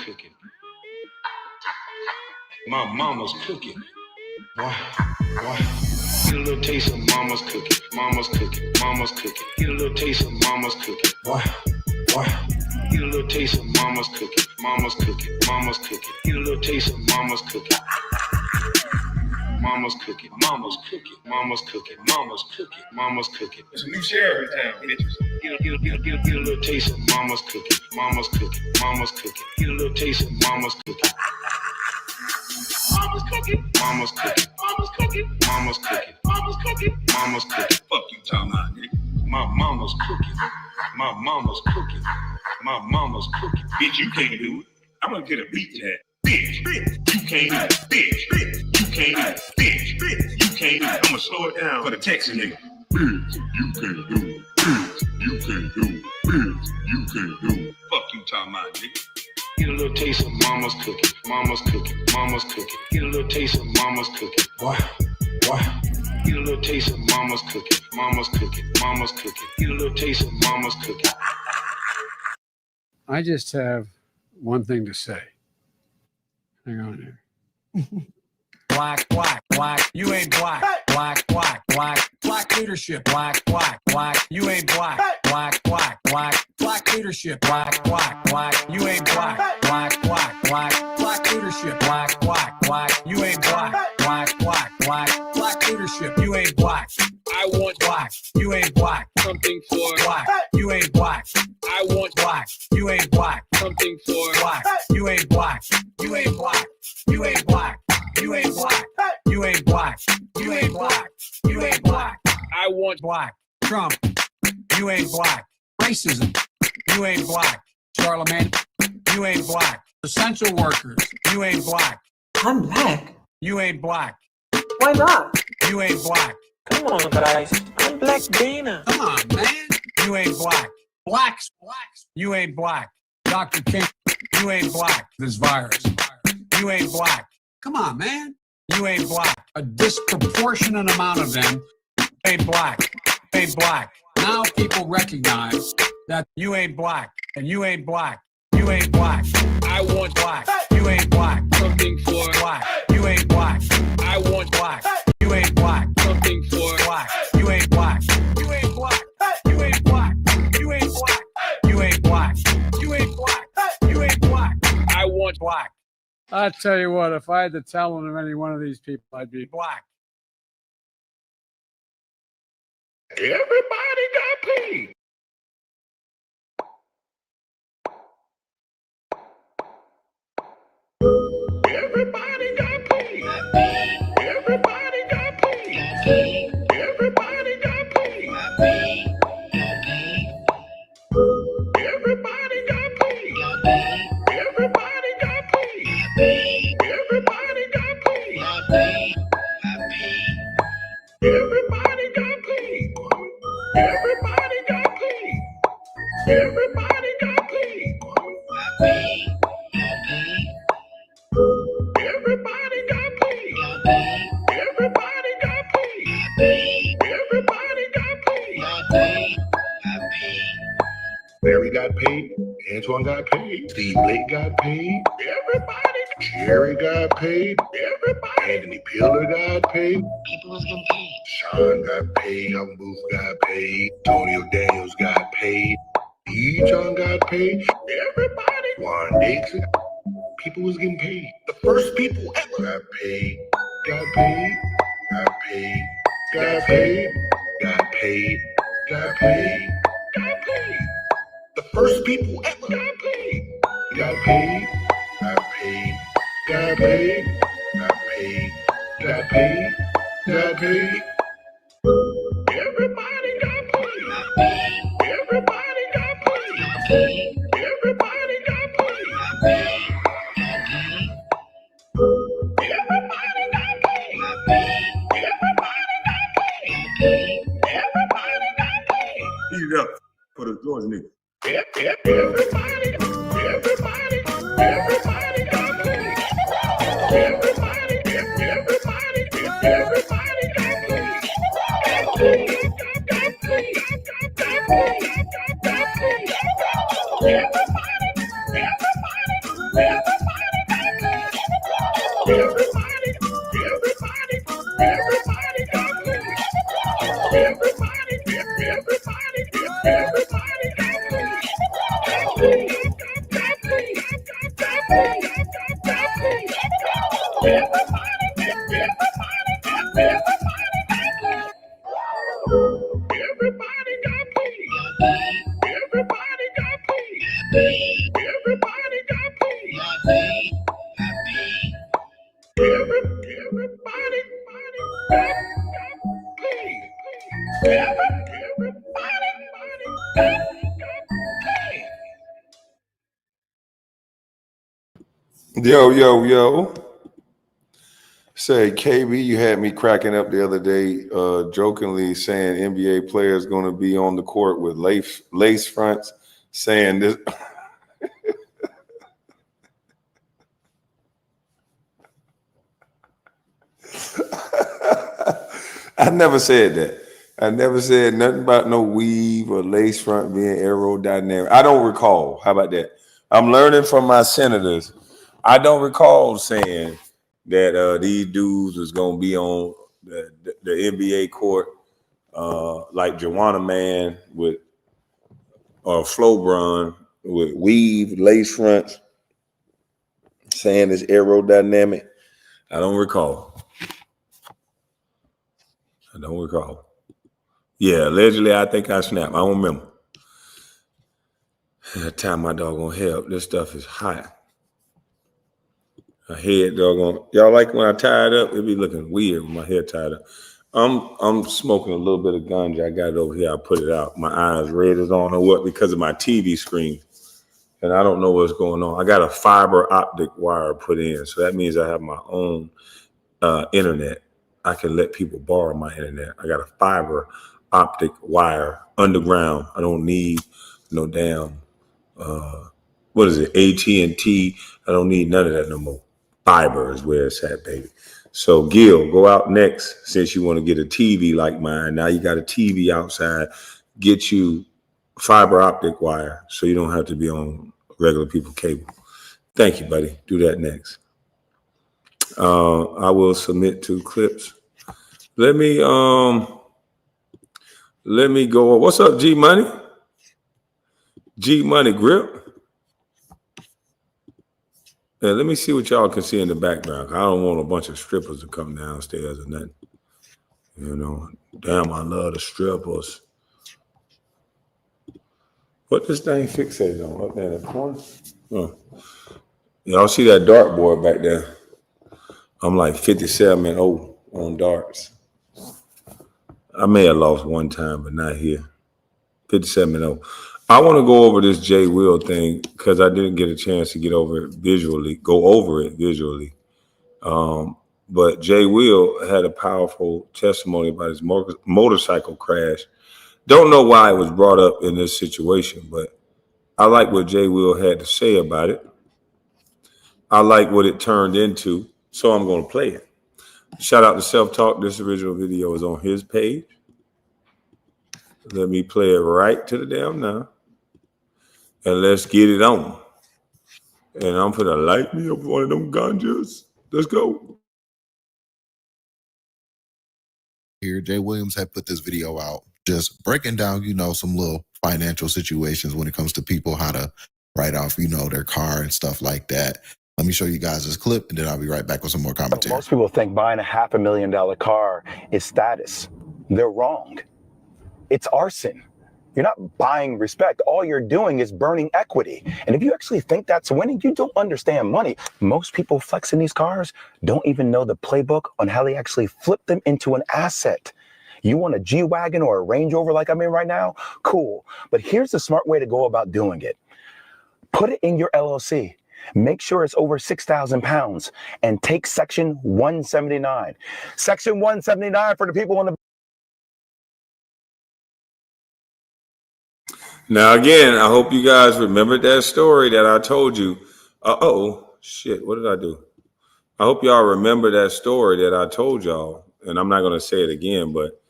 cooking. My mama's cooking. Why? Get a little taste of mama's cooking. Mama's cooking. Mama's cooking. Get a little taste of mama's cooking. Why? Get a little taste of mama's cooking. Mama's cooking. Mama's cooking. Get a little taste of mama's cooking. Mama's cooking. Mama's cooking. Mama's cooking. Mama's cooking. Mama's cooking. There's a new sheriff in town, bitches. Get a little taste of mama's cooking. Mama's cooking. Mama's cooking. Get a little taste of mama's cooking. Mama's cooking. Mama's cooking. Mama's cooking. Mama's cooking. Mama's cooking. Mama's cooking. Fuck you talking about, nigga. My mama's cooking. My mama's cooking. My mama's cooking. Bitch, you can't do it. I'm gonna get a beat to that. Bitch, you can't do it. Bitch, you can't do it. Bitch, you can't do it. I'm gonna slow it down for the Texas nigga. Bitch, you can't do it. Bitch, you can't do it. Bitch, you can't do it. Fuck you talking about, nigga. Get a little taste of mama's cooking. Mama's cooking. Mama's cooking. Get a little taste of mama's cooking. Why? Get a little taste of mama's cooking. Mama's cooking. Mama's cooking. Get a little taste of mama's cooking. I just have one thing to say. Hang on here. Black, you ain't black. Black, black leadership. Black, you ain't black. Black leadership. Black, you ain't black. Black leadership. Black, you ain't black. Black leadership. You ain't black. I want black. You ain't black. Something for black. You ain't black. I want black. You ain't black. Something for black. You ain't black. You ain't black. You ain't black. You ain't black. You ain't black. You ain't black. You ain't black. I want black. Trump. You ain't black. Racism. You ain't black. Charlemagne. You ain't black. Essential workers. You ain't black. I'm black. You ain't black. Why not? You ain't black. Come on, guys. I'm Black Dana. Come on, man. You ain't black. Blacks. You ain't black. Dr. King. You ain't black. This virus. You ain't black. Come on, man. You ain't black. A disproportionate amount of them ain't black. Ain't black. Now people recognize that you ain't black and you ain't black. You ain't black. I want black. You ain't black. Something for black. You ain't black. I want black. You ain't black. Something for black. You ain't black. You ain't black. You ain't black. You ain't black. You ain't black. You ain't black. You ain't black. I want black. I tell you what, if I had to tell them any one of these people, I'd be Black. Everybody got paid. Everybody got paid. Everybody got paid. Everybody got paid. Everybody got paid. Everybody got paid. Everybody got paid. Everybody got paid. Everybody got paid. Everybody got paid. Everybody got paid. Everybody got paid. Everybody got paid. Barry got paid. Antoine got paid. Steve Blake got paid. Everybody. Jerry got paid. Everybody. Anthony Pillar got paid. People was getting paid. Sean got paid. Alvin Booth got paid. Antonio Daniels got paid. E-John got paid. Everybody. Juan Dixon. People was getting paid. The first people ever got paid. Got paid. Got paid. Got paid. Got paid. Got paid. Got paid. The first people ever got paid. Got paid. Got paid. Got paid. Got paid. Got paid. Got paid. Everybody got paid. Everybody got paid. Everybody got paid. Everybody got paid. Everybody got paid. Everybody got paid. Eat it up for the Georgia nigga. Everybody got paid. Everybody got paid. Everybody got paid. Everybody got paid. Everybody got paid. Yo. Say, KB, you had me cracking up the other day, jokingly saying NBA players going to be on the court with lace fronts, saying this. I never said that. I never said nothing about no weave or lace front being aerodynamic. I don't recall. How about that? I'm learning from my senators. I don't recall saying that these dudes was going to be on the NBA court like Joanna Man with Flobron with weave, lace fronts, saying it's aerodynamic. I don't recall. Yeah, allegedly, I think I snapped. I don't remember. That time my doggone help. This stuff is hot. My head doggone. Y'all like when I tie it up? It be looking weird with my hair tied up. I'm smoking a little bit of ganja. I got it over here. I put it out. My eyes red as I don't know what because of my TV screen. And I don't know what's going on. I got a fiber optic wire put in. So that means I have my own internet. I can let people borrow my internet. I got a fiber optic wire underground. I don't need no damn what is it, AT&T. I don't need none of that no more. Fiber is where it's at, baby. So Gil, go out next since you want to get a TV like mine. Now you got a TV outside. Get you fiber optic wire so you don't have to be on regular people cable. Thank you, buddy. Do that next. I will submit 2 clips. Let me go. What's up, G Money? G Money Grip. Yeah, let me see what y'all can see in the background. I don't want a bunch of strippers to come downstairs or nothing. You know, damn, I love the strippers. What this thing fixated on up there in the corner? Oh. Y'all see that dartboard back there? I'm like 57-0 on darts. I may have lost one time, but not here. 57-0. I want to go over this Jay Will thing because I didn't get a chance to go over it visually. But Jay Will had a powerful testimony about his motorcycle crash. Don't know why it was brought up in this situation, but I like what Jay Will had to say about it. I like what it turned into, so I'm going to play it. Shout out to Self Talk. This original video is on his page. Let me play it right to the damn now. And let's get it on. And I'm finna light me up one of them ganjas. Let's go. Here, Jay Williams had put this video out just breaking down, some little financial situations when it comes to people, how to write off, their car and stuff like that. Let me show you guys this clip and then I'll be right back with some more commentary. Most people think buying a $500,000 car is status. They're wrong. It's arson. You're not buying respect. All you're doing is burning equity. And if you actually think that's winning, you don't understand money. Most people flexing these cars don't even know the playbook on how they actually flip them into an asset. You want a G-Wagon or a Range Rover like I'm in right now? Cool. But here's the smart way to go about doing it. Put it in your LLC. Make sure it's over 6,000 pounds and take Section 179. Section 179 for the people on the... Now, again, I hope you guys remembered that story that I told you. Shit, what did I do? I hope y'all remember that story that I told y'all, and I'm not going to say it again, but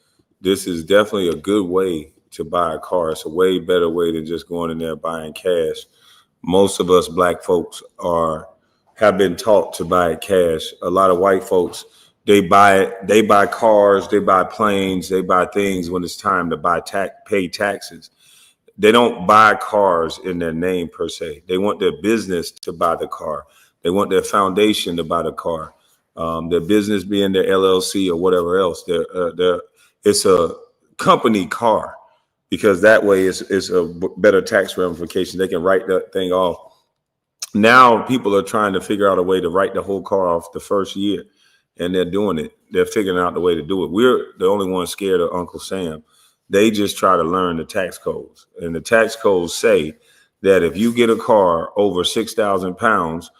this is definitely a good way to buy a car. It's a way better way than just going in there buying cash. Most of us black folks have been taught to buy cash. A lot of white folks They buy cars, they buy planes, they buy things when it's time to pay taxes. They don't buy cars in their name per se. They want their business to buy the car. They want their foundation to buy the car. Their business being their LLC or whatever else. It's a company car, because that way it's a better tax ramification. They can write that thing off. Now people are trying to figure out a way to write the whole car off the first year, and they're doing it. They're figuring out the way to do it. We're the only ones scared of Uncle Sam. They just try to learn the tax codes, and the tax codes say that if you get a car over 6,000 pounds,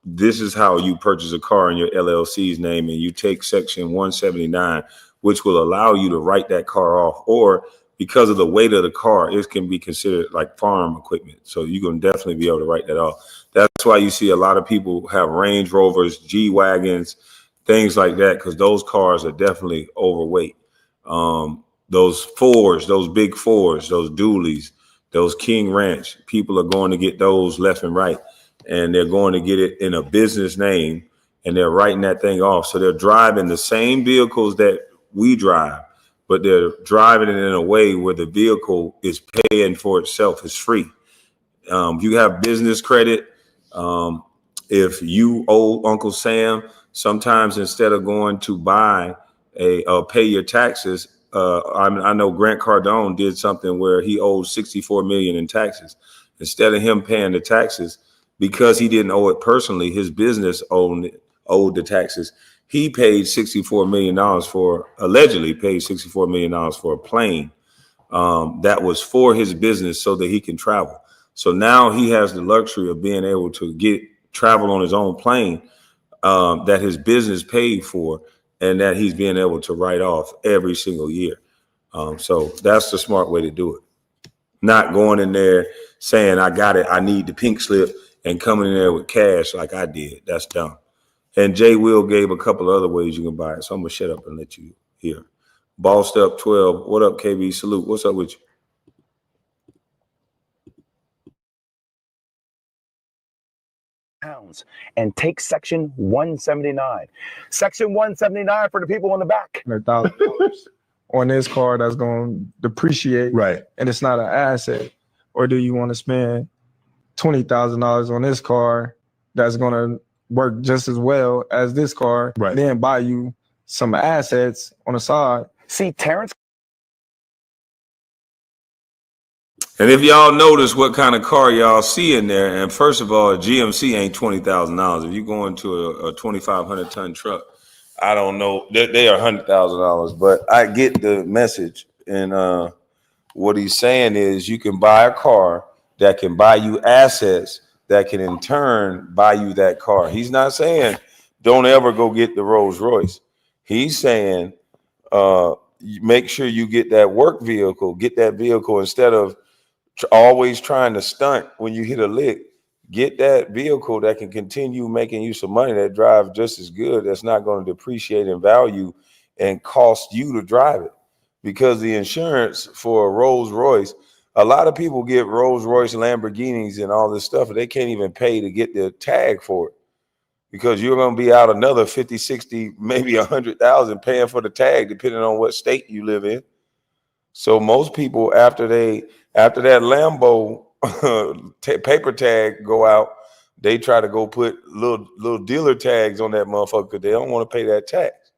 this is how you purchase a car in your LLC's name, and you take Section 179, which will allow you to write that car off, or because of the weight of the car, it can be considered like farm equipment. So you're going to definitely be able to write that off. That's why you see a lot of people have Range Rovers, G-Wagons, things like that, because those cars are definitely overweight. Those Fords, those big Fords, those dualies, those King Ranch, people are going to get those left and right, and they're going to get it in a business name, and they're writing that thing off. So they're driving the same vehicles that we drive, but they're driving it in a way where the vehicle is paying for itself. It's free. You have business credit. If you owe Uncle Sam, sometimes instead of going to buy pay your taxes, I know Grant Cardone did something where he owed $64 million in taxes. Instead of him paying the taxes, because he didn't owe it personally, his business owed the taxes. He paid $64 million allegedly paid $64 million for a plane that was for his business so that he can travel. So now he has the luxury of being able to travel on his own plane that his business paid for, and that he's being able to write off every single year. So that's the smart way to do it. Not going in there saying, I got it, I need the pink slip, and coming in there with cash like I did. That's dumb. And Jay Will gave a couple of other ways you can buy it. So I'm going to shut up and let you hear. Bossed Up 12. What up, KB? Salute. What's up with you? Pounds and take Section 179. Section 179 for the people in the back. $100,000 on this car that's going to depreciate, Right. and it's not an asset? Or do you want to spend $20,000 on this car that's going to work just as well as this car, Right. then buy you some assets on the side? See, Terrence. And if y'all notice what kind of car y'all see in there, and first of all, a GMC ain't $20,000. If you go into a 2,500 ton truck, I don't know, they are $100,000. But I get the message, and what he's saying is you can buy a car that can buy you assets that can in turn buy you that car. He's not saying don't ever go get the Rolls Royce. He's saying make sure you get that work vehicle, get that vehicle instead of always trying to stunt when you hit a lick. Get that vehicle that can continue making you some money, that drives just as good, that's not going to depreciate in value and cost you to drive it. Because the insurance for a Rolls Royce, a lot of people get Rolls Royce, Lamborghinis, and all this stuff, and they can't even pay to get the tag for it, because you're going to be out another 50, 60, maybe 100,000 paying for the tag, depending on what state you live in. So most people, after that Lambo paper tag go out, they try to go put little dealer tags on that motherfucker because they don't want to pay that tax.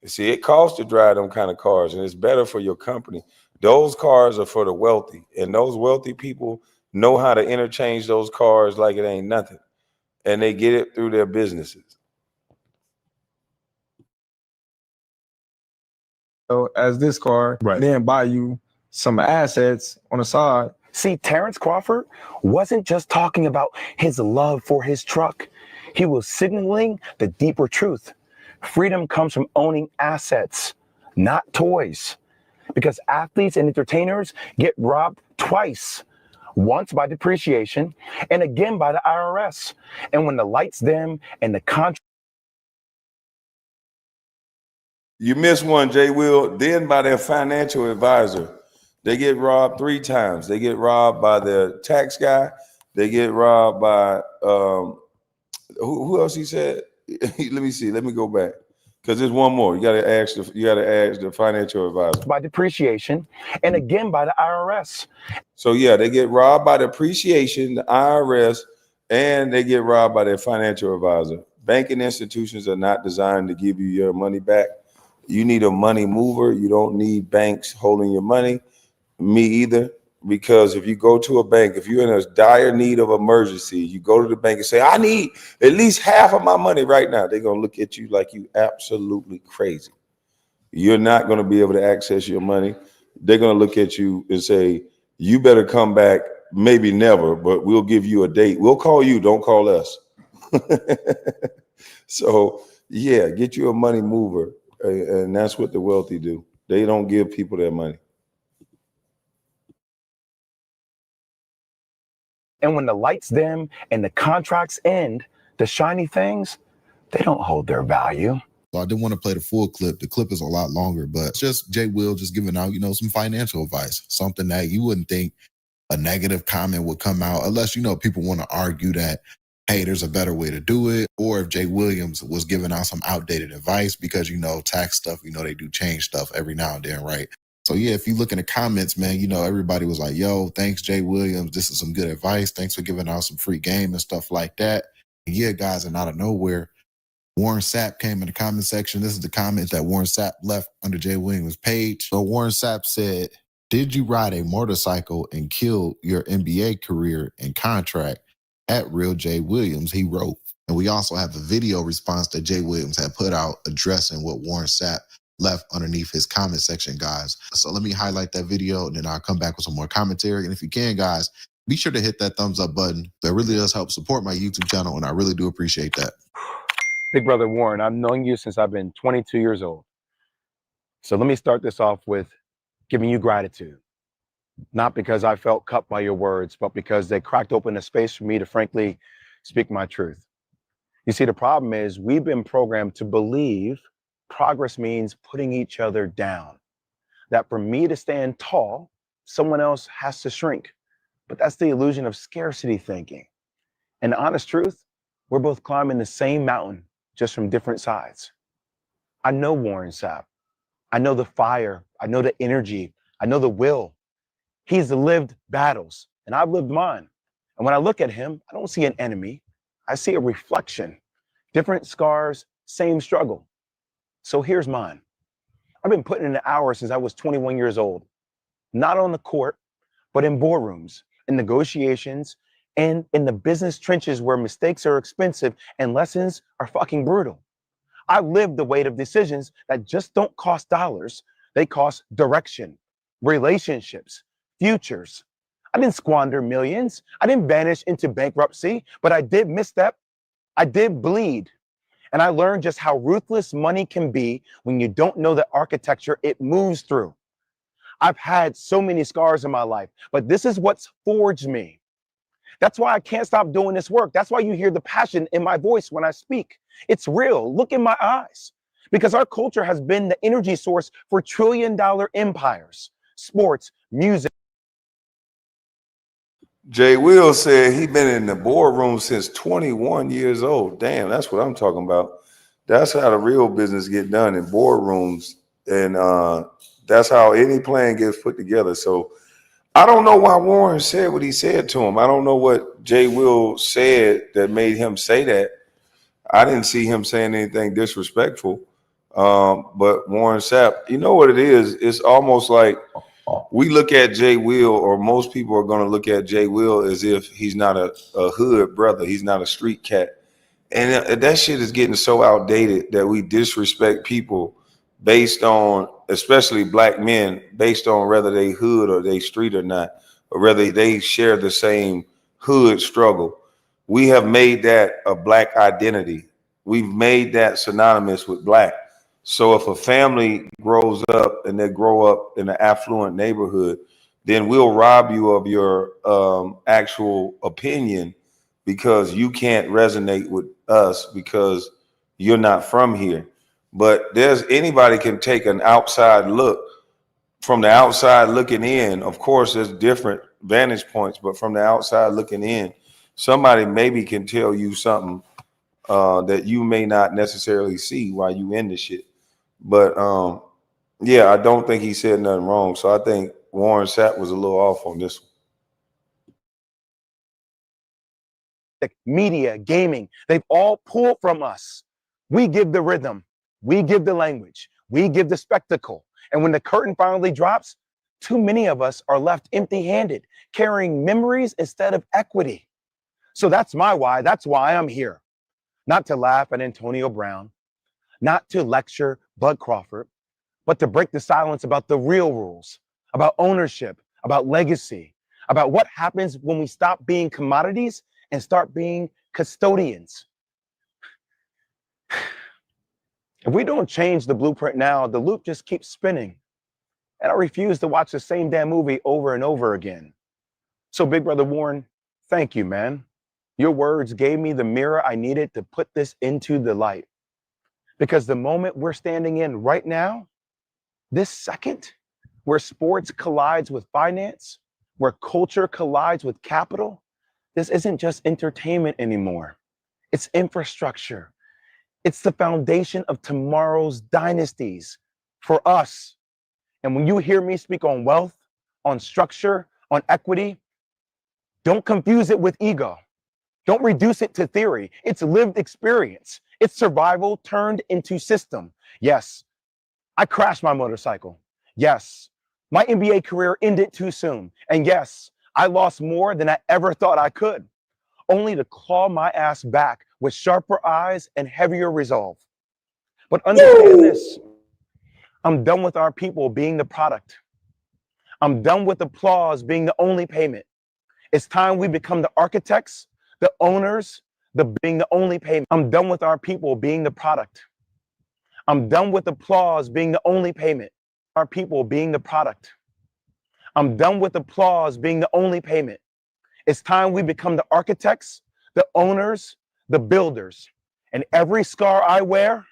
You see, it costs to drive them kind of cars, and it's better for your company. Those cars are for the wealthy, and those wealthy people know how to interchange those cars like it ain't nothing, and they get it through their businesses. So as this car, Right. then buy you some assets on the side. See, Terrence Crawford wasn't just talking about his love for his truck. He was signaling the deeper truth. Freedom comes from owning assets, not toys. Because athletes and entertainers get robbed twice. Once by depreciation, and again by the IRS. And when the lights dim and the contract. You miss one, Jay Will, then by their financial advisor. They get robbed 3 times. They get robbed by their tax guy. They get robbed by who else he said? Let me see. Let me go back because there's one more. You got to ask the financial advisor. By depreciation, and again by the IRS. So yeah, they get robbed by depreciation, the IRS, and they get robbed by their financial advisor. Banking institutions are not designed to give you your money back. You need a money mover. You don't need banks holding your money. Me either. Because if you go to a bank, if you're in a dire need of emergency, you go to the bank and say, I need at least half of my money right now. They're going to look at you like you absolutely crazy. You're not going to be able to access your money. They're going to look at you and say, you better come back, maybe never, but we'll give you a date. We'll call you, don't call us. So yeah, get you a money mover. And that's what the wealthy do. They don't give people their money. And when the lights dim and the contracts end, the shiny things, they don't hold their value. So I didn't want to play the full clip. The clip is a lot longer, but it's just Jay Will just giving out, some financial advice, something that you wouldn't think a negative comment would come out unless, people want to argue that, hey, there's a better way to do it. Or if Jay Williams was giving out some outdated advice because, tax stuff, they do change stuff every now and then, right? So yeah, if you look in the comments, man, everybody was like, yo, thanks, Jay Williams. This is some good advice. Thanks for giving out some free game and stuff like that. And yeah, guys, and out of nowhere, Warren Sapp came in the comment section. This is the comment that Warren Sapp left under Jay Williams' page. So Warren Sapp said, did you ride a motorcycle and kill your NBA career and contract at Real Jay Williams? He wrote. And we also have a video response that Jay Williams had put out addressing what Warren Sapp left underneath his comment section, guys. So let me highlight that video and then I'll come back with some more commentary. And if you can, guys, be sure to hit that thumbs up button. That really does help support my YouTube channel, and I really do appreciate that. Big brother Warren, I've known you since I've been 22 years old. So let me start this off with giving you gratitude. Not because I felt cut by your words, but because they cracked open a space for me to frankly speak my truth. You see, the problem is we've been programmed to believe progress means putting each other down. That for me to stand tall, someone else has to shrink. But that's the illusion of scarcity thinking. And the honest truth, we're both climbing the same mountain, just from different sides. I know Warren Sapp. I know the fire. I know the energy. I know the will. He's lived battles, and I've lived mine. And when I look at him, I don't see an enemy. I see a reflection. Different scars, same struggle. So here's mine. I've been putting in the hours since I was 21 years old. Not on the court, but in boardrooms, in negotiations, and in the business trenches where mistakes are expensive and lessons are fucking brutal. I've lived the weight of decisions that just don't cost dollars. They cost direction, relationships, futures. I didn't squander millions. I didn't vanish into bankruptcy, but I did misstep. I did bleed. And I learned just how ruthless money can be when you don't know the architecture it moves through. I've had so many scars in my life, but this is what's forged me. That's why I can't stop doing this work. That's why you hear the passion in my voice when I speak. It's real. Look in my eyes. Because our culture has been the energy source for trillion-dollar empires, sports, music. Jay Will said he been in the boardroom since 21 years old. Damn, that's what I'm talking about. That's how the real business get done in boardrooms. And that's how any plan gets put together. So I don't know why Warren said what he said to him. I don't know what Jay Will said that made him say that. I didn't see him saying anything disrespectful. But Warren Sapp, you know what it is? It's almost like we look at Jay Will, or most people are going to look at Jay Will as if he's not a hood brother. He's not a street cat. And that shit is getting so outdated that we disrespect people based on, especially black men, based on whether they hood or they street or not, or whether they share the same hood struggle. We have made that a black identity. We've made that synonymous with black. So if a family grows up and they grow up in an affluent neighborhood, then we'll rob you of your actual opinion because you can't resonate with us because you're not from here. But anybody can take an outside look. From the outside looking in, of course, there's different vantage points, but from the outside looking in, somebody maybe can tell you something that you may not necessarily see while you in this shit. But yeah, I don't think he said nothing wrong. So I think Warren Sapp was a little off on this one. Media, gaming, they've all pulled from us. We give the rhythm, we give the language, we give the spectacle. And when the curtain finally drops, too many of us are left empty-handed, carrying memories instead of equity. So that's my why. That's why I'm here. Not to laugh at Antonio Brown, not to lecture Bud Crawford, but to break the silence about the real rules, about ownership, about legacy, about what happens when we stop being commodities and start being custodians. If we don't change the blueprint now, the loop just keeps spinning. And I refuse to watch the same damn movie over and over again. So Big Brother Warren, thank you, man. Your words gave me the mirror I needed to put this into the light. Because the moment we're standing in right now, this second, where sports collides with finance, where culture collides with capital, this isn't just entertainment anymore. It's infrastructure. It's the foundation of tomorrow's dynasties for us. And when you hear me speak on wealth, on structure, on equity, don't confuse it with ego. Don't reduce it to theory. It's lived experience. It's survival turned into system. Yes, I crashed my motorcycle. Yes, my NBA career ended too soon. And yes, I lost more than I ever thought I could, only to claw my ass back with sharper eyes and heavier resolve. But understand this, I'm done with our people being the product. I'm done with applause being the only payment. It's time we become the architects, the owners, being the only payment. I'm done with our people being the product. I'm done with applause being the only payment. Our people being the product. I'm done with applause being the only payment. It's time we become the architects, the owners, the builders. And every scar I wear,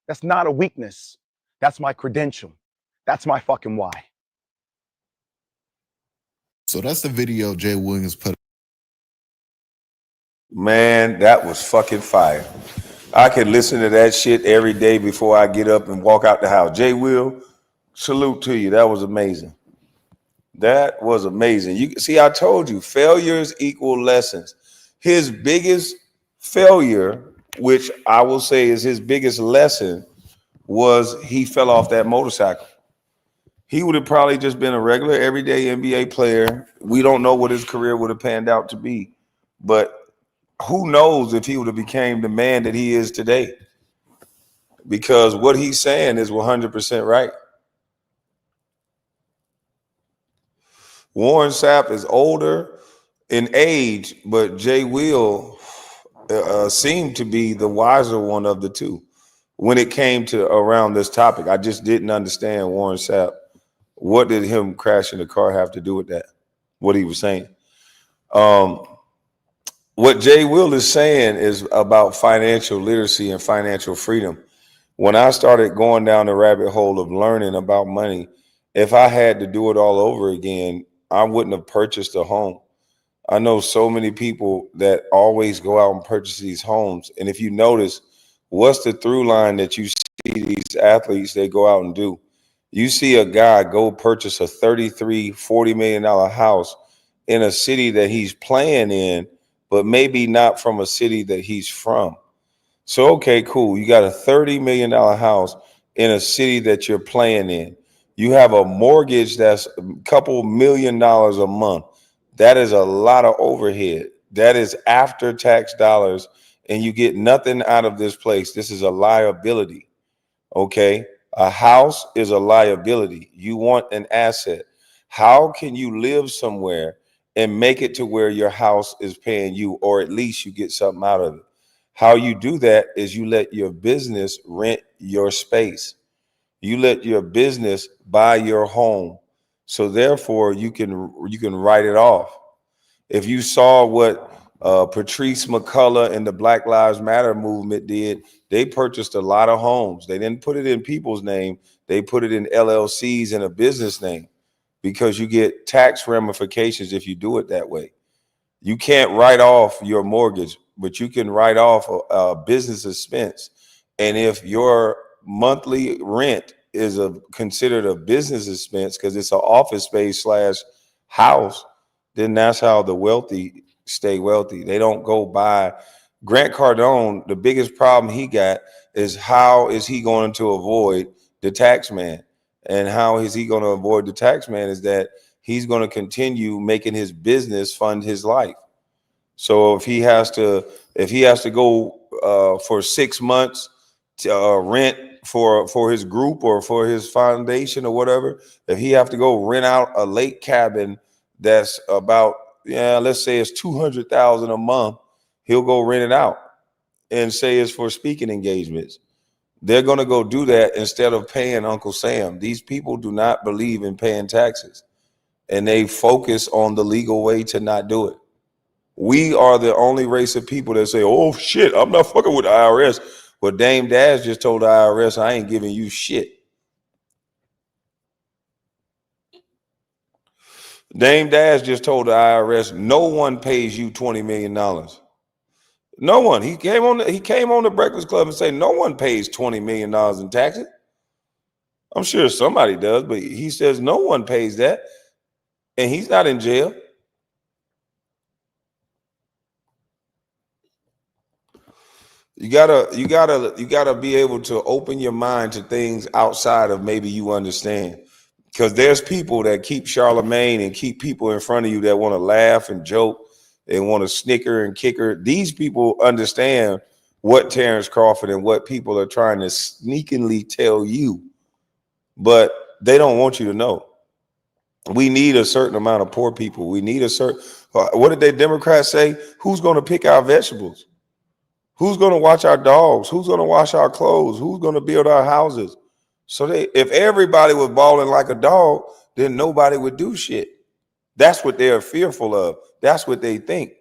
that's not a weakness. That's my credential. That's my fucking why. So that's the video Jay Williams put. Man, that was fucking fire. I can listen to that shit every day before I get up and walk out the house. Jay Will, salute to you. That was amazing. That was amazing. You see, I told you, failures equal lessons. His biggest failure, which I will say is his biggest lesson, was he fell off that motorcycle. He would have probably just been a regular everyday NBA player. We don't know what his career would have panned out to be, but who knows if he would have became the man that he is today? Because what he's saying is 100% right. Warren Sapp is older in age, but Jay Will seemed to be the wiser one of the two when it came to around this topic. I just didn't understand Warren Sapp. What did him crashing the car have to do with that? What he was saying. What Jay Will is saying is about financial literacy and financial freedom. When I started going down the rabbit hole of learning about money, if I had to do it all over again, I wouldn't have purchased a home. I know so many people that always go out and purchase these homes. And if you notice, what's the through line that you see these athletes, they go out and do? You see a guy go purchase a $33, $40 million house in a city that he's playing in, but maybe not from a city that he's from. So, okay, cool. You got a $30 million house in a city that you're playing in. You have a mortgage that's a couple $1 million a month. That is a lot of overhead. That is after tax dollars, and you get nothing out of this place. This is a liability. Okay. A house is a liability. You want an asset. How can you live somewhere and make it to where your house is paying you, or at least you get something out of it? How you do that is you let your business rent your space. You let your business buy your home. So therefore you can write it off. If you saw what Patrice McCullough and the Black Lives Matter movement did, they purchased a lot of homes. They didn't put it in people's name. They put it in LLCs in a business name, because you get tax ramifications if you do it that way. You can't write off your mortgage, but you can write off a business expense. And if your monthly rent is considered a business expense because it's an office space / house, then that's how the wealthy stay wealthy. They don't go buy. Grant Cardone, the biggest problem he got is how is he going to avoid the tax man? And how is he going to avoid the tax man is that he's going to continue making his business fund his life. So if he has to go for 6 months to rent for his group or for his foundation or whatever, if he have to go rent out a lake cabin that's about, let's say it's $200,000 a month, he'll go rent it out and say it's for speaking engagements. They're going to go do that instead of paying Uncle Sam. These people do not believe in paying taxes, and they focus on the legal way to not do it. We are the only race of people that say, oh, shit, I'm not fucking with the IRS. But Dame Dash just told the IRS, I ain't giving you shit. Dame Dash just told the IRS, no one pays you $20 million. No one. He came on the Breakfast Club and said, no one pays $20 million in taxes. I'm sure somebody does, but he says no one pays that. And he's not in jail. You gotta be able to open your mind to things outside of maybe you understand. Because there's people that keep Charlemagne and keep people in front of you that want to laugh and joke and want to snicker and kicker. These people understand what Terrence Crawford and what people are trying to sneakily tell you, but they don't want you to know. We need a certain amount of poor people. We need a certain, what did the Democrats say? Who's going to pick our vegetables? Who's going to watch our dogs? Who's going to wash our clothes? Who's going to build our houses? So if everybody was balling like a dog, then nobody would do shit. That's what they're fearful of. That's what they think.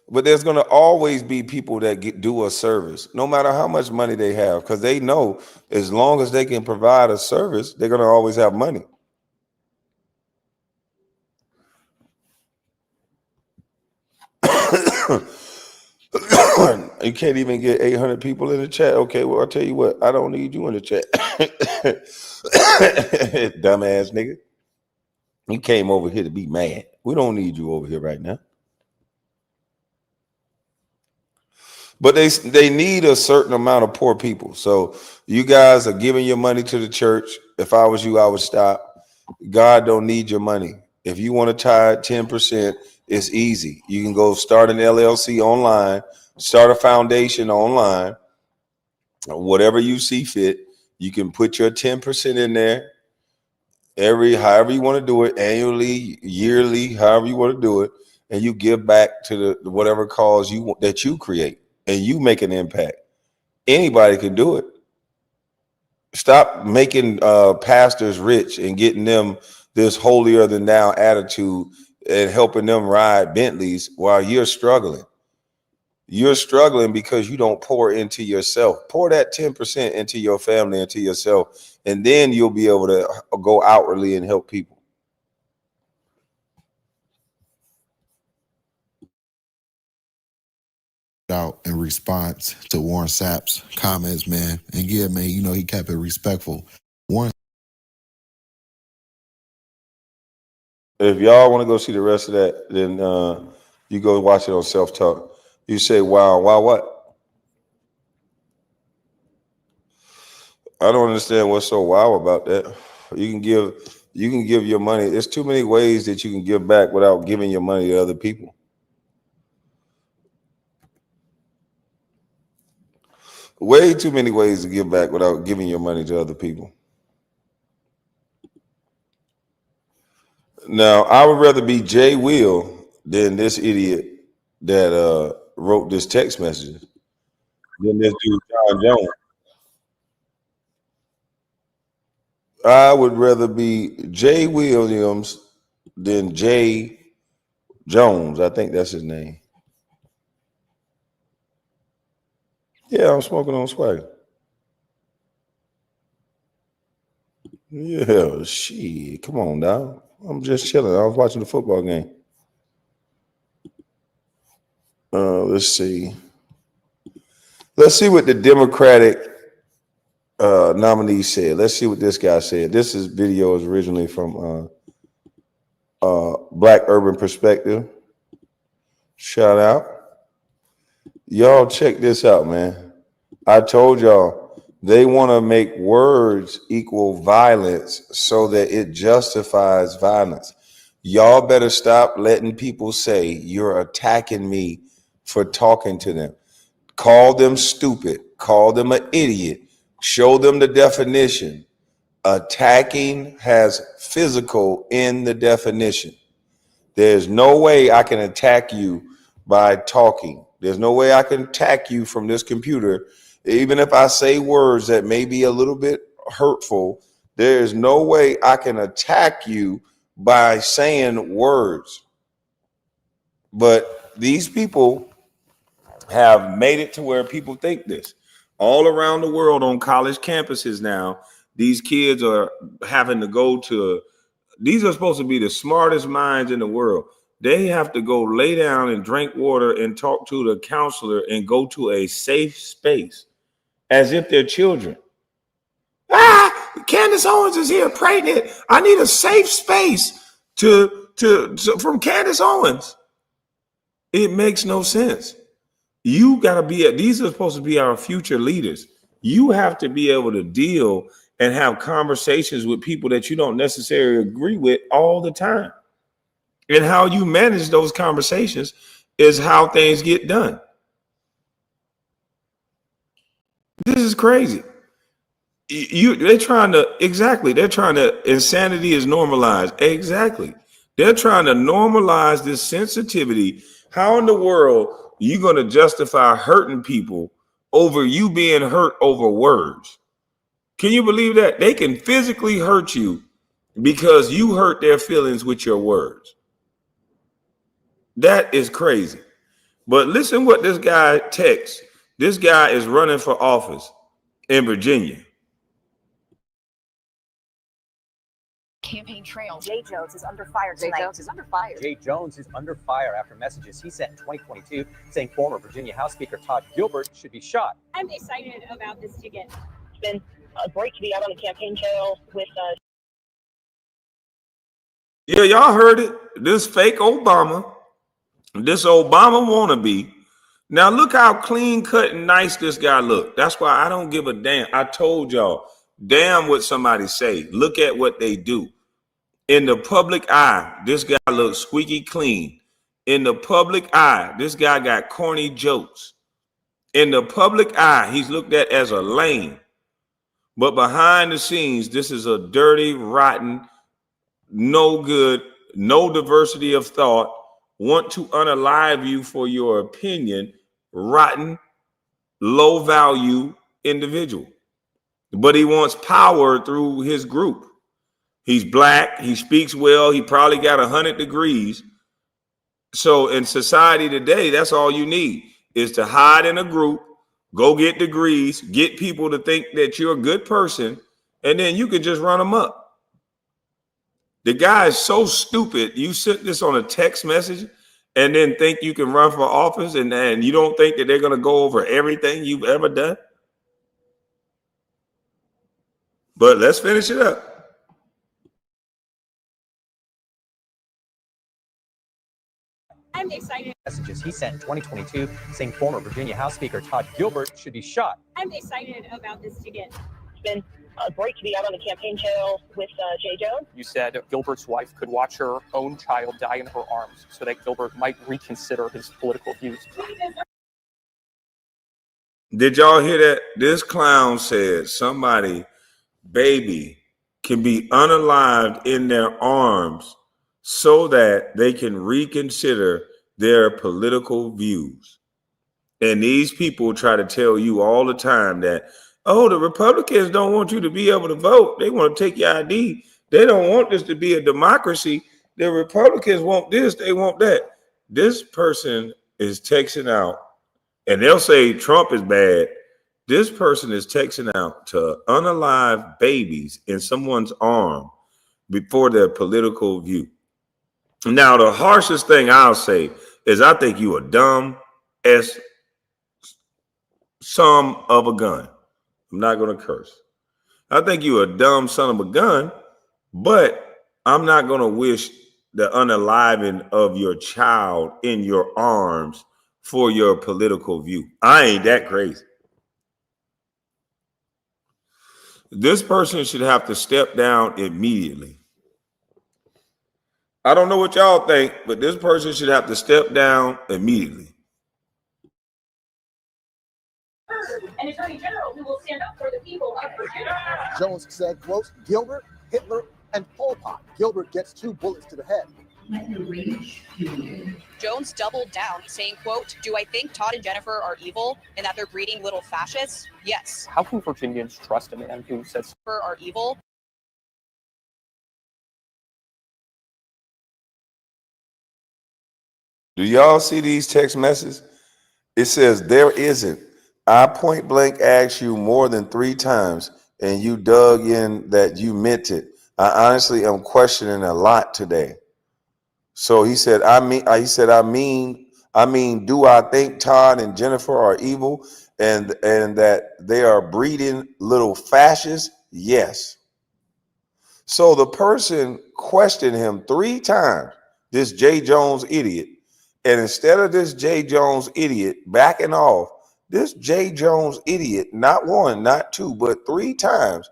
But there's going to always be people that do a service, no matter how much money they have, because they know as long as they can provide a service, they're going to always have money. You can't even get 800 people in the chat. Okay, well, I'll tell you what. I don't need you in the chat. Dumbass nigga. You came over here to be mad. We don't need you over here right now. But they need a certain amount of poor people. So you guys are giving your money to the church. If I was you, I would stop. God don't need your money. If you want to tithe 10%, it's easy. You can go start an LLC online, start a foundation online, whatever you see fit. You can put your 10% in there however you want to do it, annually, yearly, however you want to do it, and you give back to the whatever cause that you create, and you make an impact. Anybody can do it. Stop making pastors rich and getting them this holier than thou attitude and helping them ride Bentleys while you're struggling. You're struggling because you don't pour into yourself. Pour that 10% into your family, into yourself, and then you'll be able to go outwardly and help people. Out in response to Warren Sapp's comments, man. And yeah, man, you know, he kept it respectful. Warren, if y'all want to go see the rest of that, then you go watch it on Self Talk. You say, wow, what? I don't understand what's so wow about that. You can give your money. There's too many ways that you can give back without giving your money to other people. Way too many ways to give back without giving your money to other people. Now, I would rather be Jay Will than this idiot that wrote this text message than this dude, John Jones. I would rather be Jay Williams than Jay Jones. I think that's his name. Yeah, I'm smoking on swag. Yeah, shit. Come on, dog. I'm just chilling. I was watching the football game. Let's see. Let's see what the Democratic nominee said. Let's see what this guy said. This video is originally from Black Urban Perspective. Shout out. Y'all check this out, man. I told y'all they want to make words equal violence so that it justifies violence. Y'all better stop letting people say you're attacking me for talking to them. Call them stupid. Call them an idiot. Show them the definition. Attacking has physical in the definition. There's no way I can attack you by talking. There's no way I can attack you from this computer. Even if I say words that may be a little bit hurtful, there's no way I can attack you by saying words. But these people have made it to where people think this. All around the world on college campuses now, these kids are having to go to, these are supposed to be the smartest minds in the world. They have to go lay down and drink water and talk to the counselor and go to a safe space as if they're children. Candace Owens is here pregnant. I need a safe space from Candace Owens. It makes no sense. You got to be, these are supposed to be our future leaders. You have to be able to deal and have conversations with people that you don't necessarily agree with all the time. And how you manage those conversations is how things get done. This is crazy. They're trying to, insanity is normalized. Exactly. They're trying to normalize this sensitivity. How in the world are you going to justify hurting people over you being hurt over words? Can you believe that? They can physically hurt you because you hurt their feelings with your words. That is crazy. But listen what this guy texts. This guy is running for office in Virginia. Campaign trail. Jay Jones is under fire tonight. Jay Jones is under fire. Jay Jones is under fire after messages he sent in 2022 saying former Virginia House Speaker Todd Gilbert should be shot. I'm excited about this ticket. It's been great to be out on the campaign trail with Yeah, y'all heard it. This fake Obama, this Obama wannabe. Now look how clean cut and nice this guy look. That's why I don't give a damn. I told y'all, damn what somebody say. Look at what they do. In the public eye, this guy looks squeaky clean. In the public eye, this guy got corny jokes. In the public eye, he's looked at as a lame. But behind the scenes, this is a dirty, rotten, no good, no diversity of thought, want to unalive you for your opinion, rotten, low value individual. But he wants power through his group. He's black, he speaks well, he probably got 100 degrees. So in society today, that's all you need is to hide in a group, go get degrees, get people to think that you're a good person, and then you can just run them up. The guy is so stupid. You sent this on a text message and then think you can run for office and you don't think that they're going to go over everything you've ever done. But let's finish it up. I'm excited. Messages he sent in 2022 saying former Virginia House Speaker Todd Gilbert should be shot. I'm excited about this ticket. It's been great to be out on the campaign trail with Jay Jones. You said Gilbert's wife could watch her own child die in her arms so that Gilbert might reconsider his political views. Did y'all hear that? This clown said somebody, baby, can be unalived in their arms so that they can reconsider their political views. And these people try to tell you all the time that, oh, the Republicans don't want you to be able to vote. They want to take your ID. They don't want this to be a democracy. The Republicans want this, they want that. This person is texting out, and they'll say Trump is bad. This person is texting out to unalive babies in someone's arm before their political view. Now, the harshest thing I'll say is I think you are dumb as some of a gun. I'm not going to curse. I think you're a dumb son of a gun, but I'm not going to wish the unaliving of your child in your arms for your political view. I ain't that crazy. This person should have to step down immediately. I don't know what y'all think, but this person should have to step down immediately. An attorney general who will stand up for the people of Virginia. Jones said, quote, Gilbert, Hitler, and Pol Pot. Gilbert gets 2 bullets to the head. Jones doubled down, saying, quote, do I think Todd and Jennifer are evil and that they're breeding little fascists? Yes. How can Virginians trust a man who says are evil? Do y'all see these text messages? It says, there isn't. I point blank asked you more than 3 times and you dug in that you meant it. I honestly am questioning a lot today. So he said, I mean, do I think Todd and Jennifer are evil and that they are breeding little fascists? Yes. So the person questioned him 3 times, this J. Jones idiot. And instead of this J. Jones idiot backing off, this J. Jones idiot, not 1, not 2, but 3 times,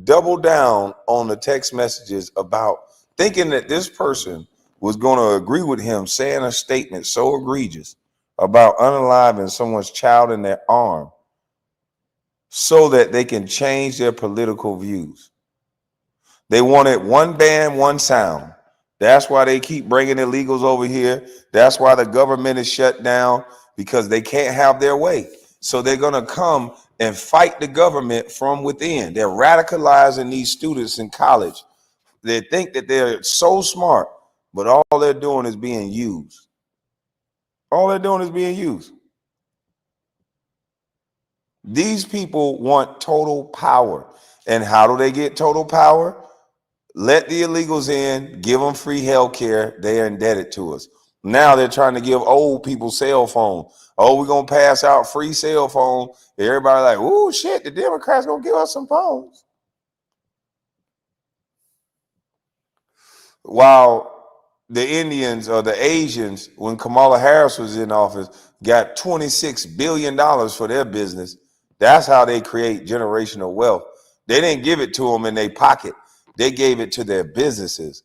doubled down on the text messages about thinking that this person was going to agree with him saying a statement so egregious about unaliving someone's child in their arm so that they can change their political views. They wanted one band, one sound. That's why they keep bringing illegals over here. That's why the government is shut down, because they can't have their way. So they're going to come and fight the government from within. They're radicalizing these students in college. They think that they're so smart, but all they're doing is being used. All they're doing is being used. These people want total power. And how do they get total power? Let the illegals in, give them free health care. They are indebted to us. Now they're trying to give old people cell phone. Oh, we're going to pass out free cell phone. Everybody like, oh, shit, the Democrats going to give us some phones. While the Indians or the Asians, when Kamala Harris was in office, got $26 billion for their business. That's how they create generational wealth. They didn't give it to them in their pocket. They gave it to their businesses.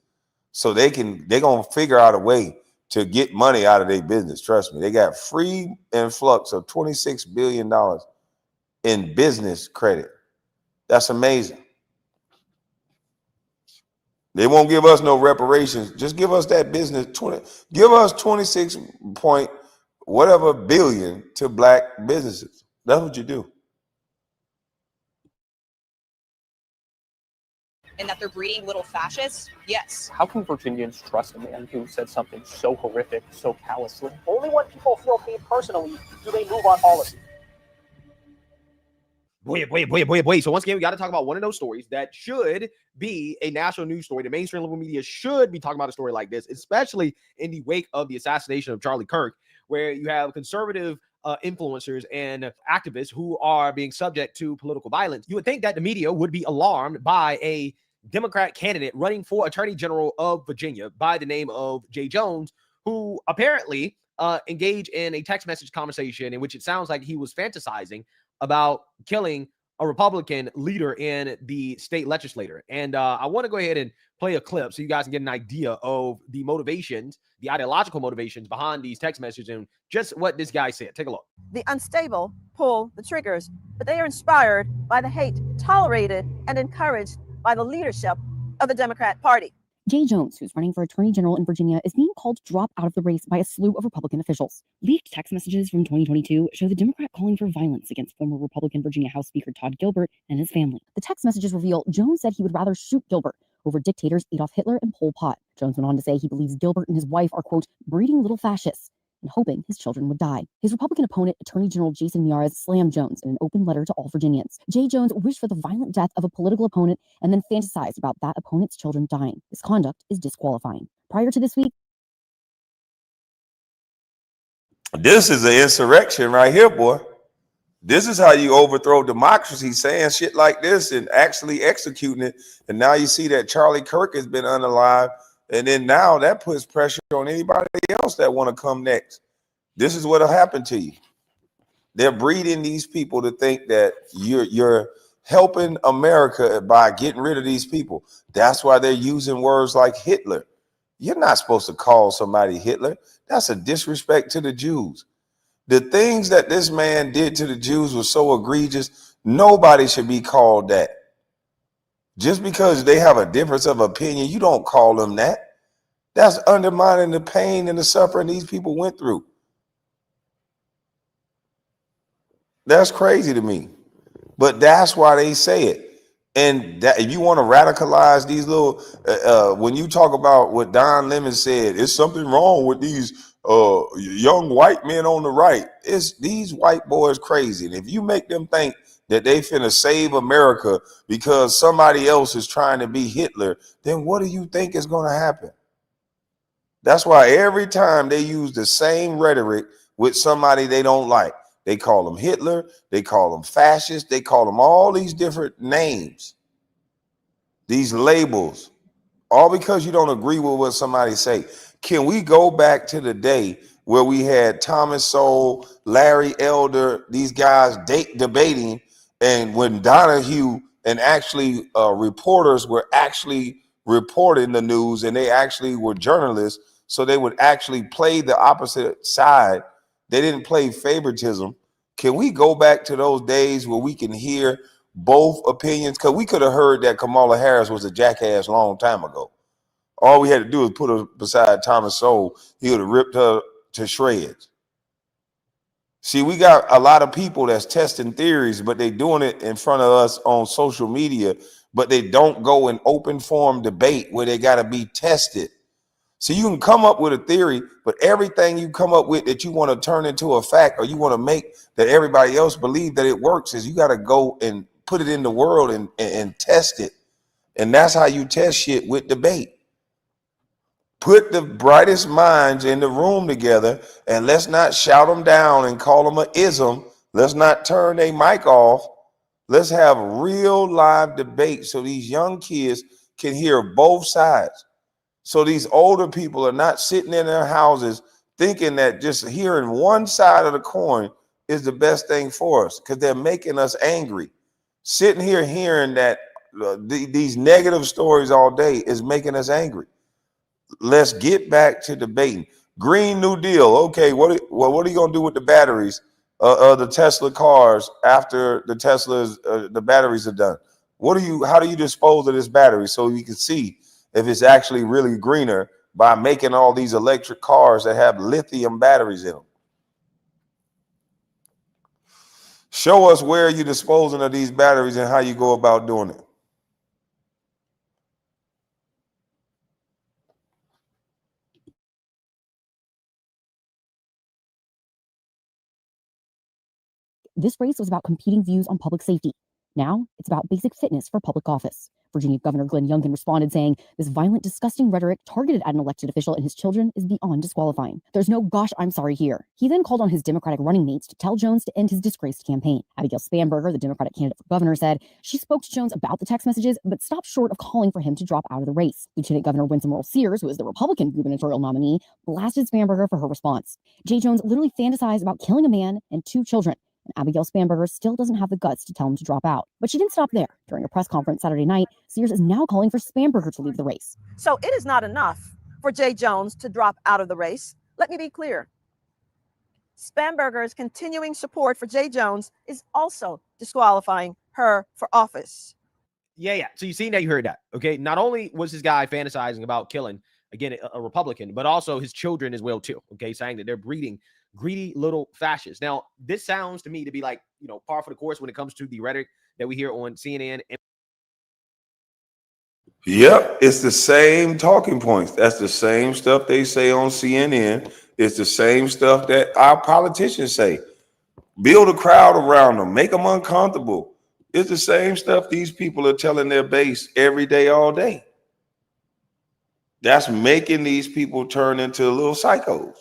So they're going to figure out a way to get money out of their business. Trust me. They got free influx of $26 billion in business credit. That's amazing. They won't give us no reparations. Just give us that business. Give us 26 point whatever billion to black businesses. That's what you do. And that they're breeding little fascists? Yes. How can Virginians trust a man who said something so horrific, so callously? Only when people feel pain personally do they move on policy. Boy. So once again, we got to talk about one of those stories that should be a national news story. The mainstream liberal media should be talking about a story like this, especially in the wake of the assassination of Charlie Kirk, where you have conservative influencers and activists who are being subject to political violence. You would think that the media would be alarmed by a Democrat candidate running for Attorney General of Virginia by the name of J. Jones, who apparently engaged in a text message conversation in which it sounds like he was fantasizing about killing a Republican leader in the state legislature. And I want to go ahead and play a clip so you guys can get an idea of the motivations, the ideological motivations behind these text messages and just what this guy said. Take a look. The unstable pull the triggers, but they are inspired by the hate tolerated and encouraged by the leadership of the Democrat Party. J. Jones, who's running for Attorney General in Virginia, is being called to drop out of the race by a slew of Republican officials. Leaked text messages from 2022 show the Democrat calling for violence against former Republican Virginia House Speaker Todd Gilbert and his family. The text messages reveal Jones said he would rather shoot Gilbert over dictators Adolf Hitler and Pol Pot. Jones went on to say he believes Gilbert and his wife are, quote, breeding little fascists and hoping his children would die. His Republican opponent, Attorney General Jason Miyares, slammed Jones in an open letter to all Virginians. J. Jones wished for the violent death of a political opponent and then fantasized about that opponent's children dying. His conduct is disqualifying. Prior to this week, This is an insurrection right here, boy. This is how you overthrow democracy, saying shit like this and actually executing it. And now you see that Charlie Kirk has been unalive. And then now that puts pressure on anybody else that want to come next. This is what'll happen to you. They're breeding these people to think that you're helping America by getting rid of these people. That's why they're using words like Hitler. You're not supposed to call somebody Hitler. That's a disrespect to the Jews. The things that this man did to the Jews was so egregious, nobody should be called that. Just because they have a difference of opinion, you don't call them that. That's undermining the pain and the suffering these people went through. That's crazy to me. But that's why they say it. And that if you want to radicalize these little, when you talk about what Don Lemon said, it's something wrong with these young white men on the right. It's these white boys crazy. And if you make them think that they finna save America because somebody else is trying to be Hitler, then what do you think is going to happen? That's why every time they use the same rhetoric with somebody they don't like, they call them Hitler, they call them fascist, they call them all these different names, these labels, all because you don't agree with what somebody say. Can we go back to the day where we had Thomas Sowell, Larry Elder, these guys debating, and when Donahue and actually reporters were actually reporting the news and they actually were journalists, so they would actually play the opposite side. They didn't play favoritism. Can we go back to those days where we can hear both opinions? Because we could have heard that Kamala Harris was a jackass a long time ago. All we had to do was put her beside Thomas Sowell. He would have ripped her to shreds. See, we got a lot of people that's testing theories, but they doing it in front of us on social media, but they don't go in open forum debate where they got to be tested. So you can come up with a theory, but everything you come up with that you want to turn into a fact or you want to make that everybody else believe that it works is you got to go and put it in the world and test it. And that's how you test shit with debate. Put the brightest minds in the room together and let's not shout them down and call them an ism. Let's not turn their mic off. Let's have real live debate so these young kids can hear both sides. So these older people are not sitting in their houses thinking that just hearing one side of the coin is the best thing for us because they're making us angry. Sitting here hearing that these negative stories all day is making us angry. Let's get back to debating. Green New Deal. Okay, what are you gonna do with the batteries of the Tesla cars after the batteries are done? How do you dispose of this battery so you can see if it's actually really greener by making all these electric cars that have lithium batteries in them? Show us where you're disposing of these batteries and how you go about doing it. This race was about competing views on public safety. Now it's about basic fitness for public office. Virginia Governor Glenn Youngkin responded saying, this violent, disgusting rhetoric targeted at an elected official and his children is beyond disqualifying. There's no gosh, I'm sorry here. He then called on his Democratic running mates to tell Jones to end his disgraced campaign. Abigail Spanberger, the Democratic candidate for governor, said she spoke to Jones about the text messages, but stopped short of calling for him to drop out of the race. Lieutenant Governor Winsome Earl-Sears, who is the Republican gubernatorial nominee, blasted Spanberger for her response. Jay Jones literally fantasized about killing a man and 2 children. And Abigail Spanberger still doesn't have the guts to tell him to drop out. But she didn't stop there. During a press conference Saturday night, Sears is now calling for Spanberger to leave the race. So it is not enough for Jay Jones to drop out of the race. Let me be clear. Spanberger's continuing support for Jay Jones is also disqualifying her for office. Yeah. So you seen that, you heard that. Okay. Not only was this guy fantasizing about killing, again, a Republican, but also his children as well, too. Okay. Saying that they're breeding greedy little fascists. Now, this sounds to me to be like, par for the course when it comes to the rhetoric that we hear on CNN. Yep, it's the same talking points. That's the same stuff they say on CNN. It's the same stuff that our politicians say. Build a crowd around them, make them uncomfortable. It's the same stuff these people are telling their base every day, all day. That's making these people turn into little psychos.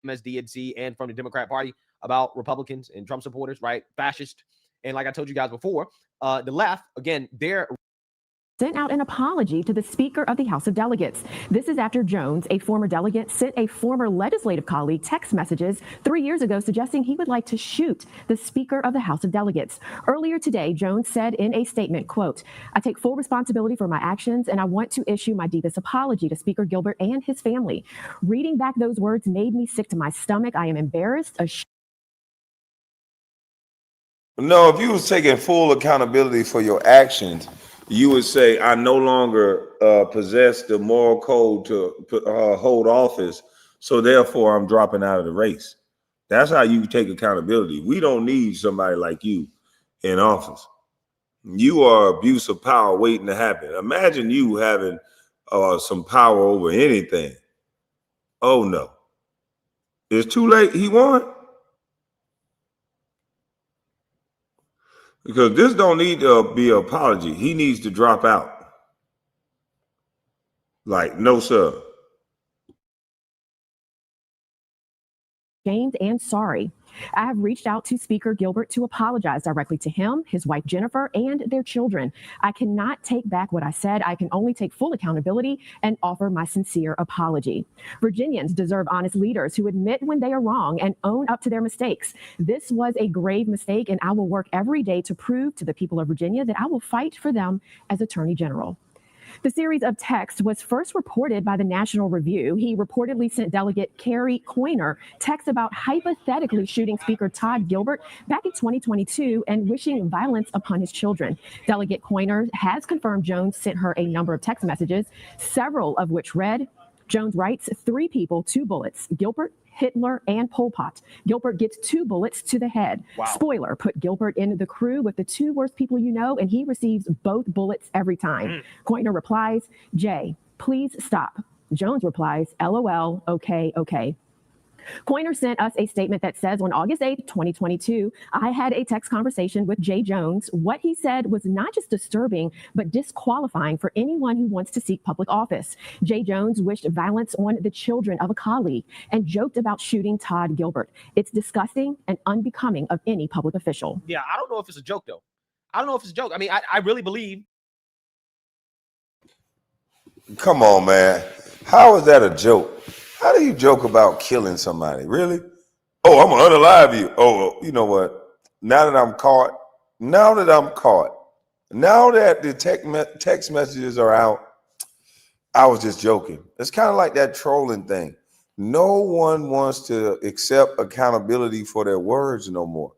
MSDNC and from the Democrat Party about Republicans and Trump supporters, right? Fascist. And like I told you guys before, the left, again, they're sent out an apology to the Speaker of the House of Delegates. This is after Jones, a former delegate, sent a former legislative colleague text messages 3 years ago suggesting he would like to shoot the Speaker of the House of Delegates. Earlier today, Jones said in a statement, quote, "I take full responsibility for my actions and I want to issue my deepest apology to Speaker Gilbert and his family. Reading back those words made me sick to my stomach. I am embarrassed, No, if you was taking full accountability for your actions, you would say, I no longer possess the moral code to hold office, so therefore I'm dropping out of the race. That's how you take accountability. We don't need somebody like you in office. You are abuse of power waiting to happen. Imagine you having some power over anything. Oh, no. It's too late. He won. Because this don't need to be an apology. He needs to drop out. Like, no, sir. ashamed and sorry. I have reached out to Speaker Gilbert to apologize directly to him, his wife Jennifer, and their children. I cannot take back what I said. I can only take full accountability and offer my sincere apology. Virginians deserve honest leaders who admit when they are wrong and own up to their mistakes. This was a grave mistake, and I will work every day to prove to the people of Virginia that I will fight for them as Attorney General. The series of texts was first reported by the National Review. He reportedly sent Delegate Kerry Coyner texts about hypothetically shooting Speaker Todd Gilbert back in 2022 and wishing violence upon his children. Delegate Coyner has confirmed Jones sent her a number of text messages, several of which read, Jones writes, 3 people, 2 bullets, Gilbert, Hitler, and Pol Pot. Gilbert gets 2 bullets to the head. Wow. Spoiler, put Gilbert in the crew with the 2 worst people you know, and he receives both bullets every time. Coyner replies, Jay, please stop. Jones replies, LOL, okay, okay. Coyner sent us a statement that says on August 8th, 2022, I had a text conversation with Jay Jones. What he said was not just disturbing, but disqualifying for anyone who wants to seek public office. Jay Jones wished violence on the children of a colleague and joked about shooting Todd Gilbert. It's disgusting and unbecoming of any public official. Yeah, I don't know if it's a joke, though. I don't know if it's a joke. I mean, I really believe. Come on, man. How is that a joke? How do you joke about killing somebody? Really? Oh, I'm going to unalive you. Oh, you know what? Now that I'm caught, now that the text messages are out, I was just joking. It's kind of like that trolling thing. No one wants to accept accountability for their words no more.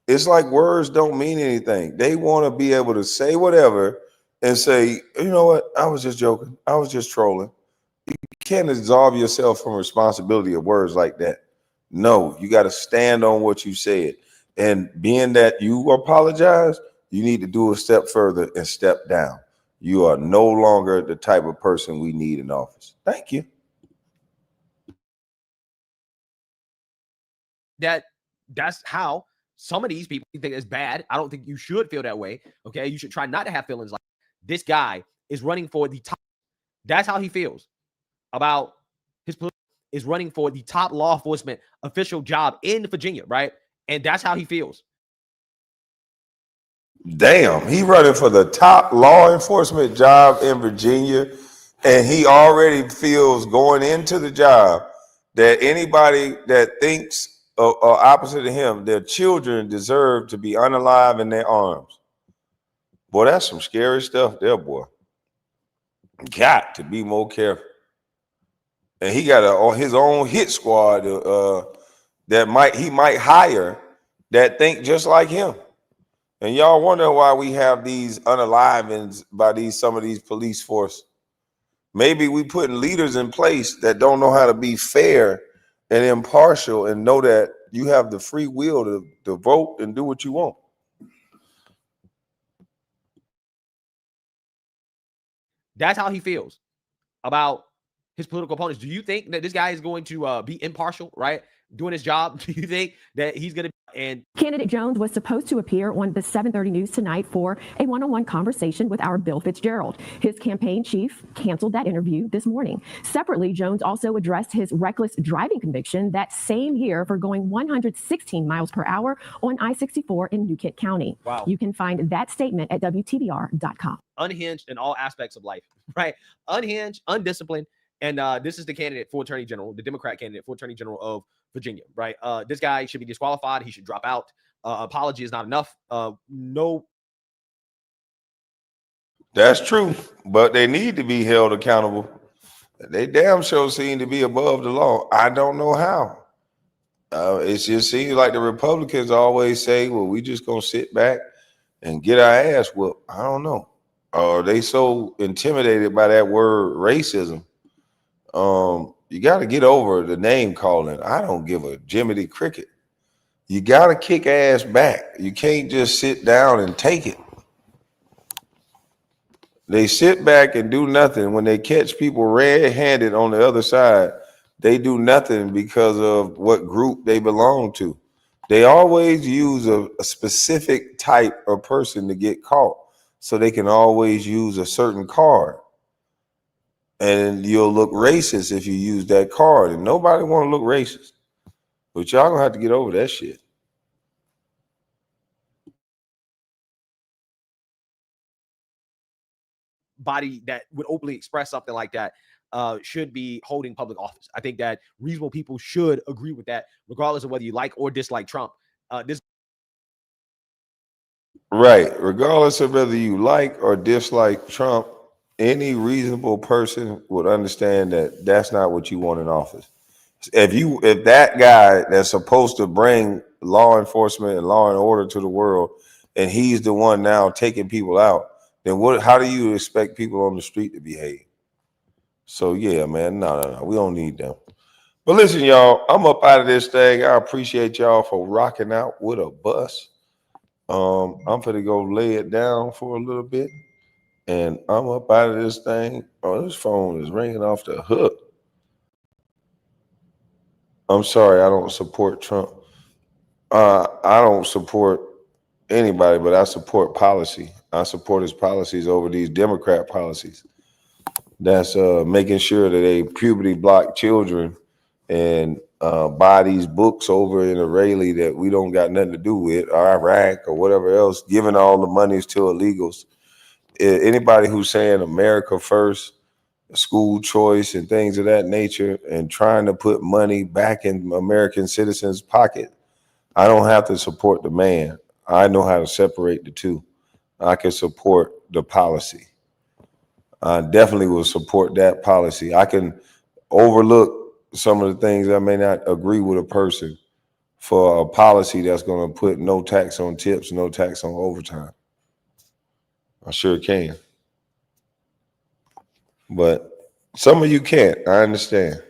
It's like words don't mean anything. They want to be able to say whatever and say, you know what? I was just joking. I was just trolling. You can't absolve yourself from responsibility of words like that. No, you got to stand on what you said. And being that you apologize, you need to do a step further and step down. You are no longer the type of person we need in office. Thank you. That's how some of these people think it's bad. I don't think you should feel that way. Okay. You should try not to have feelings like this guy is running for the top. That's how he feels about his is running for the top law enforcement official job in Virginia, right? And that's how he feels. Damn, he running for the top law enforcement job in Virginia, and he already feels going into the job that anybody that thinks opposite of him, their children deserve to be unalive in their arms. Boy, that's some scary stuff there, boy. Got to be more careful. And he got his own hit squad that he might hire that think just like him. And y'all wonder why we have these unalivings by some of these police force. Maybe we putting leaders in place that don't know how to be fair and impartial and know that you have the free will to vote and do what you want. That's how he feels about his political opponents. Do you think that this guy is going to be impartial, right? doing his job? Do you think that he's going to? And Candidate Jones was supposed to appear on the 7:30 news tonight for a one-on-one conversation with our Bill Fitzgerald. His campaign chief canceled that interview this morning. Separately, Jones also addressed his reckless driving conviction that same year for going 116 miles per hour on I-64 in New Kent County. Wow. You can find that statement at WTBR.com. Unhinged in all aspects of life, right? Unhinged, undisciplined. And this is the candidate for Attorney General, the Democrat candidate for Attorney General of Virginia, right? This guy should be disqualified. He should drop out. Apology is not enough. No. That's true, but they need to be held accountable. They damn sure seem to be above the law. I don't know how. It just seems like the Republicans always say, well, we just going to sit back and get our ass whooped. I don't know. Are they so intimidated by that word racism? You got to get over the name calling. I don't give a Jiminy Cricket. You got to kick ass back. You can't just sit down and take it. They sit back and do nothing. When they catch people red-handed on the other side, they do nothing because of what group they belong to. They always use a specific type of person to get caught, so they can always use a certain card. And you'll look racist if you use that card, and nobody want to look racist. But y'all gonna have to get over that shit. Body that would openly express something like that should be holding public office. I think that reasonable people should agree with that, regardless of whether you like or dislike Trump. Right. Regardless of whether you like or dislike Trump, any reasonable person would understand that that's not what you want in office. If that guy that's supposed to bring law enforcement and law and order to the world, and he's the one now taking people out, then how do you expect people on the street to behave? So yeah, man, no, we don't need them. But listen, y'all, I'm up out of this thing. I appreciate y'all for rocking out with a bus. I'm gonna go lay it down for a little bit, and I'm up out of this thing. Oh, this phone is ringing off the hook. I'm sorry, I don't support Trump. I don't support anybody, but I support policy. I support his policies over these Democrat policies. That's making sure that they puberty block children and buy these books over in Israeli that we don't got nothing to do with, or Iraq or whatever else, giving all the monies to illegals. Anybody who's saying America first, school choice and things of that nature, and trying to put money back in American citizens' pocket, I don't have to support the man. I know how to separate the two. I can support the policy. I definitely will support that policy. I can overlook some of the things I may not agree with a person for a policy that's going to put no tax on tips, no tax on overtime. I sure can. But some of you can't. I understand.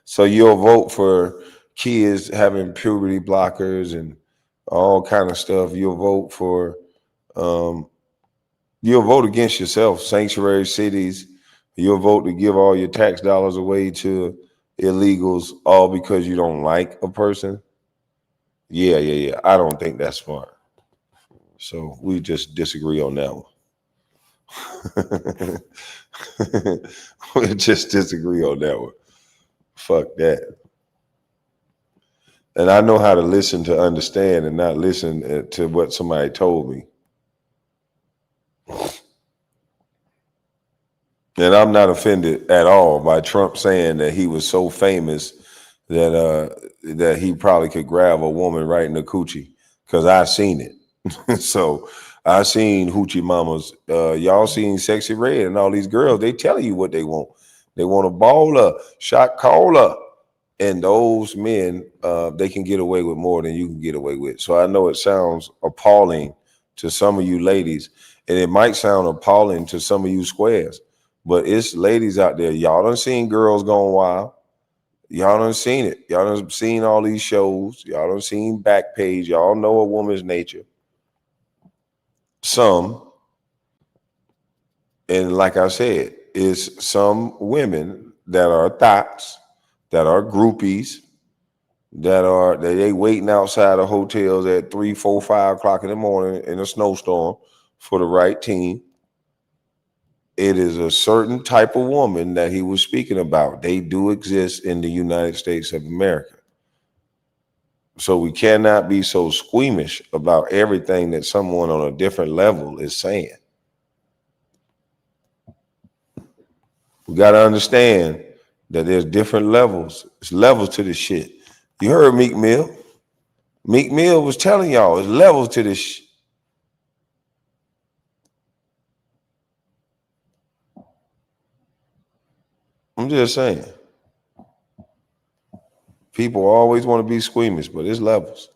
So you'll vote for kids having puberty blockers and all kind of stuff. You'll vote for, you'll vote against yourself, sanctuary cities. You'll vote to give all your tax dollars away to illegals, all because you don't like a person. Yeah. I don't think that's smart. So we just disagree on that one. We just disagree on that one. Fuck that. And I know how to listen to understand and not listen to what somebody told me. And I'm not offended at all by Trump saying that he was so famous that he probably could grab a woman right in the coochie, because I seen it. So I seen hoochie mamas. Y'all seen Sexy Red and all these girls. They tell you what they want. They want a baller, shot caller. And those men, they can get away with more than you can get away with. So I know it sounds appalling to some of you ladies, and it might sound appalling to some of you squares, but it's ladies out there. Y'all done seen Girls Gone Wild. Y'all done seen it. Y'all done seen all these shows. Y'all done seen Backpage. Y'all know a woman's nature. Some, and like I said, it's some women that are thoughts, that are groupies, that they waiting outside of hotels at 3, 4, 5 o'clock in the morning in a snowstorm for the right team. It is a certain type of woman that he was speaking about. They do exist in the United States of America. So we cannot be so squeamish about everything that someone on a different level is saying. We got to understand that there's different levels. There's levels to this shit. You heard Meek Mill. Meek Mill was telling y'all there's levels to this shit. I'm just saying. People always want to be squeamish, but it's levels.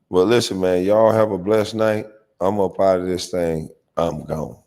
But listen, man, y'all have a blessed night. I'm up out of this thing. I'm gone.